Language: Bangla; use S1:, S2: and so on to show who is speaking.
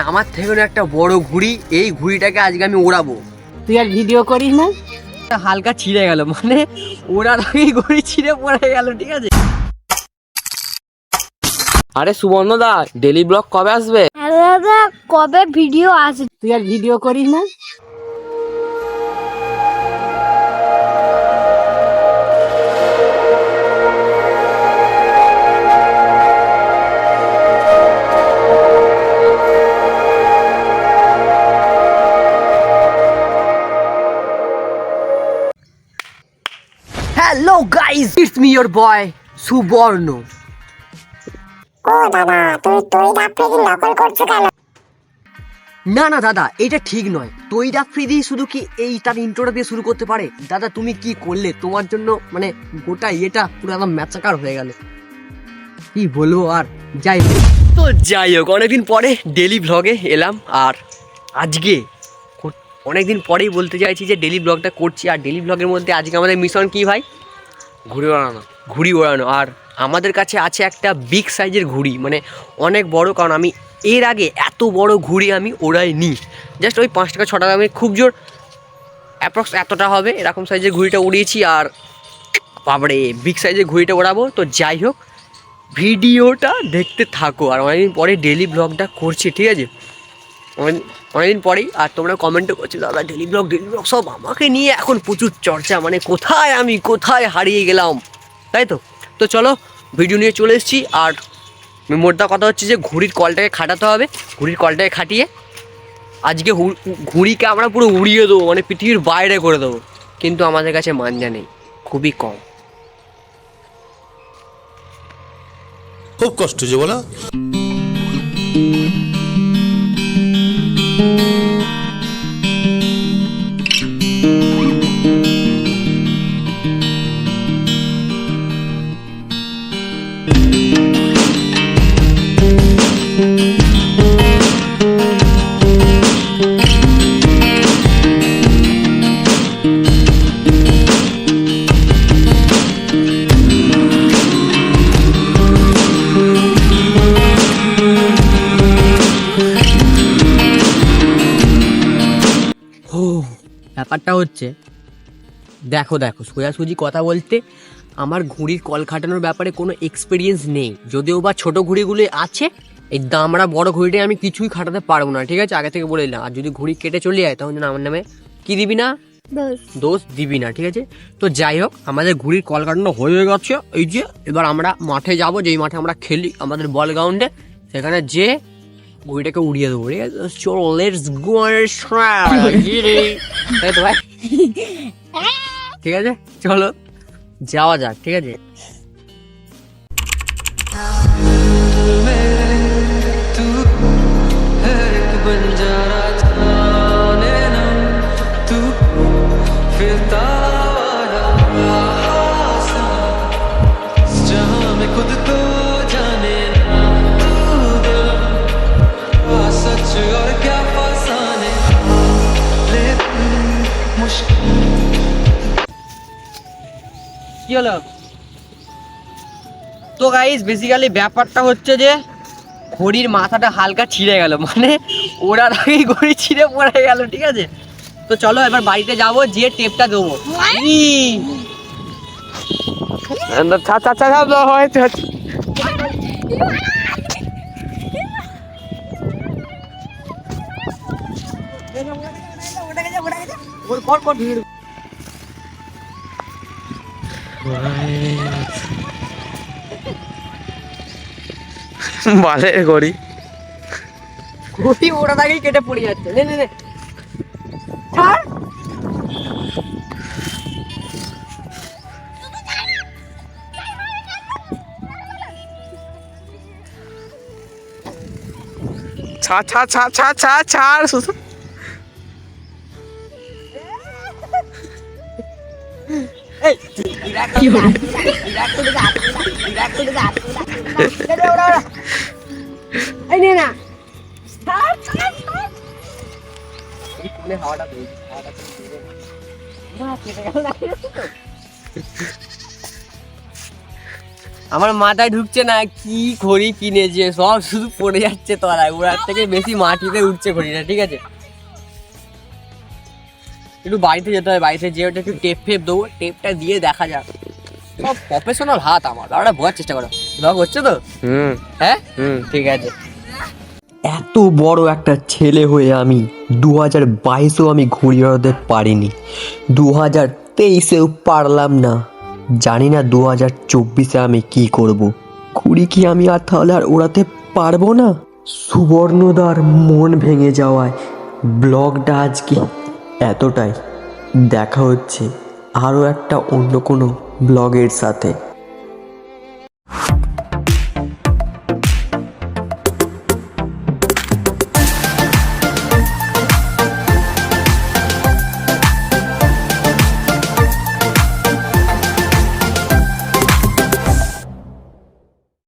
S1: আমার থেকে একটা বড় ঘুড়ি, এই ঘুড়িটাকে আজকে আমি ওড়াবো।
S2: তুই আর ভিডিও করিস না?
S1: হালকা ছিঁড়ে গেল, মানে ওড়ার আগেই ঘুড়ি ছিঁড়ে পড়ে গেল, ঠিক আছে। আরে সুবর্ণ দা, ডেলি ব্লগ কবে আসবে?
S3: আরে দাদা, কবে ভিডিও আসবে?
S2: তুই আর ভিডিও করিস না?
S1: Hello guys, it's me your boy Subarna.
S3: ও দাদা, তুই আফ্রিদি নকল করছো কেন?
S1: না না দাদা, এটা ঠিক নয়। তৈরি আফ্রিদি শুধু কি এই তার ইন্ট্রোটা দিয়ে শুরু করতে পারে? দাদা তুমি কি করলে? তোমার জন্য মানে গোটা এটা পুরো একদম ম্যাচাকার হয়ে গেল, কি বলবো আর। যাই হোক, তো যাই হোক, অনেকদিন পরে ডেলি ব্লগে এলাম। আর আজকে অনেকদিন পরেই বলতে চাইছি যে ডেলি ব্লগটা করছি। আর ডেলি ব্লগের মধ্যে আজকে আমাদের মিশন কি ভাই? ঘুড়ি ওড়ানো। আর আমাদের কাছে আছে একটা বিগ সাইজের ঘুড়ি, মানে অনেক বড়। কারণ আমি এর আগে এত বড় ঘুড়ি আমি ওড়াইনি। জাস্ট ওই 5 টাকা 6 টাকা আমি খুব জোর অ্যাপ্রক্স এতটা হবে এরকম সাইজের ঘুড়িটা উড়িয়েছি। আর বাবারে, বিগ সাইজের ঘুড়িটা ওড়াবো। তো যাই হোক, ভিডিওটা দেখতে থাকো। আর অনেকদিন পরে ডেলি ব্লগটা করছি, ঠিক আছে, অনেকদিন পরেই। আর তোমরা কমেন্টও করছো দাদা ডেলি ব্লগ সব আমাকে নিয়ে এখন প্রচুর চর্চা, মানে কোথায় হারিয়ে গেলাম, তাই তো। তো চলো ভিডিও নিয়ে চলে এসেছি। আর মোদ্দা কথা হচ্ছে যে ঘুড়ির কলটাকে খাটাতে হবে। ঘুড়ির কলটাকে খাটিয়ে আজকে ঘুড়িকে আমরা পুরো উড়িয়ে দেবো, মানে পৃথিবীর বাইরে করে দেবো। কিন্তু আমাদের কাছে মাঞ্জা নেই, খুবই কম।
S4: খুব কষ্ট যে বলো।
S1: ব্যাপারটা হচ্ছে দেখো সোজাসুজি কথা বলতে, আমার ঘুড়ির কল খাটানোর ব্যাপারে কোনো এক্সপিরিয়েন্স নেই। যদিও বা ছোটো ঘুড়িগুলো আছে, এই দামড়া বড় ঘুড়িটা আমি কিছুই খাটাতে পারবো না, ঠিক আছে, আগে থেকে বলে দিলাম। আর যদি ঘুড়ি কেটে চলে যায় তখন যেন আমার নামে কি দিবি না, দোষ দিবি না, ঠিক আছে। তো যাই হোক, আমাদের ঘুড়ির কল কাটানো হয়ে গেছে। এই যে এবার আমরা মাঠে যাব, যেই মাঠে আমরা খেলি আমাদের বল গ্রাউন্ডে, সেখানে যে ঘুড়িটাকে উড়িয়ে দেবো, ঠিক আছে। চলো লেটস গো, তাই তো ভাই, ঠিক আছে, চলো যাওয়া যাক, ঠিক আছে। কি হলো? তো গাইস, বেসিক্যালি ব্যাপারটা হচ্ছে যে ঘড়ির মাথাটা হালকা ছিঁড়ে গেল, মানে ওড়ার আগেই ঘড়ি ছিঁড়ে পড়ে গেল, ঠিক আছে। তো চলো এবার বাড়িতে যাবো, যে টেপটা দেবো।
S5: বালে করি
S1: ঘড়ি ওড়ার আগেই কেটে পড়ে যাচ্ছে। নে নে নে, ছাড়।
S5: ছাড় শুধু।
S1: এই নে না, হাওয়াটা কেটে গেল না। আমার মাথায় ঢুকছে না কি ঘড়ি কিনেছে, সব শুধু পড়ে যাচ্ছে তলায়, ওর থেকে বেশি মাটিতে উঠছে ঘড়িটা। ঠিক আছে, একটু বাড়িতে যেতে হবে, বাড়িতে যেয়ে ওটা একটু টেপ ফেপ দেবো, টেপটা দিয়ে দেখা যাক। সব প্রফেশনাল হাত আমার, ওটা বোঝার চেষ্টা করো। ব্লগ হচ্ছে তো? হ্যাঁ ঠিক আছে। এত বড় একটা ছেলে হয়ে আমি 2022-এও আমি ঘুড়ি ওড়াতে পারিনি, 2023-এও পারলাম না, জানি না 2024-এ আমি কি করব। ঘুড়ি কি আমি আর তাহলে আর ওড়াতে পারবো না? সুবর্ণদার মন ভেঙে যাওয়ায় ব্লগটা আজকে এতটাই। দেখা হচ্ছে আরও একটা অন্য কোনো ব্লগের সাথে।